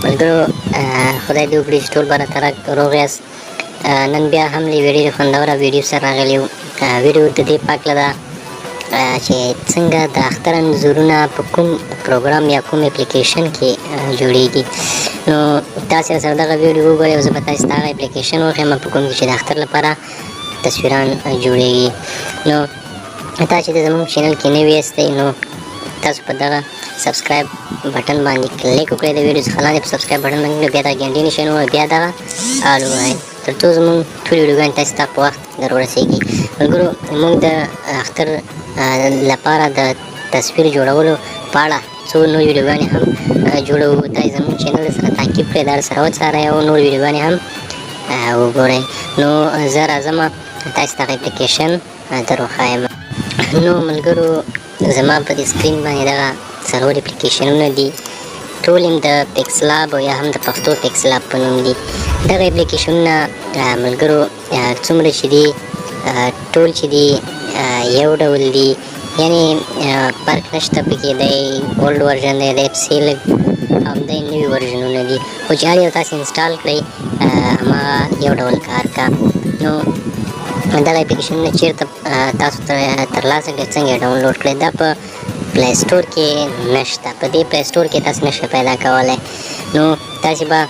ملګرو خدای دې وکړي چې ټول به راته روغ یاست. نن بیا هم له ډېرې خوندوره ویډیو سره راغلی یو. ویډیو د دې په هکله ده چې څنګه د اختر انځورونه په کوم پروګرام یا کوم اپلیکیشن کې جوړیږي. نو تاسې راسره دغه ویډیو وګورئ او زه به تاسې ته هغه اپلیکیشن وښیم په کوم چې د اختر لپاره تصویران جوړیږي. نو تاسو چې زموږ چینل کې نوي یاستئ نو تاسو په دغه سبسکرایب بټن باندې کلیک وکړئ. د ویډیو څخه لاندې په سبسکرایب بټن باندې بیا دغه ګنټۍ نشان ووهئ، بیا دغه آل ووهئ تر څو زموږ ټولې ویډیوګانې تاسو ته په وخت در ورسیږي. ملګرو موږ د اختر لپاره د تصویر جوړولو په اړه څو نور ویډیوګانې هم جوړوو. تاسې زموږ چینل سره تعقیب کړئ، دا سره وڅارئ او نور ویډیوګانې هم وګورئ. نو زه راځم تاسې ته هغه اپلیکیشن در وښایم. نو ملګرو زما په دې سکرین باندې دغه څلور اپلیکیشنونه دي، ټول یې د پکسلاب او یا هم د پښتو پکسلاب په نوم دي. دغه اپلیکیشنونه ملګرو څومره چې دي ټول چې دي یو ډول دي، یعنې فرق نشته پکې. دی اولډ ورژن دی، دی پسې لږ همدای نوي ورژنونه دي، خو چې هر یو تاسې انسټال کړئ هماغه یو ډول کار کا. نو دغه اپلیکیشنونه چېرته تاسو ترلاسه کړئ، څنګه یې ډاونلوډ کړئ، دا په پلی سټور کې نشته. په دې پلی سټور کې تاسو نشئ پیدا کولی. نو تاسې به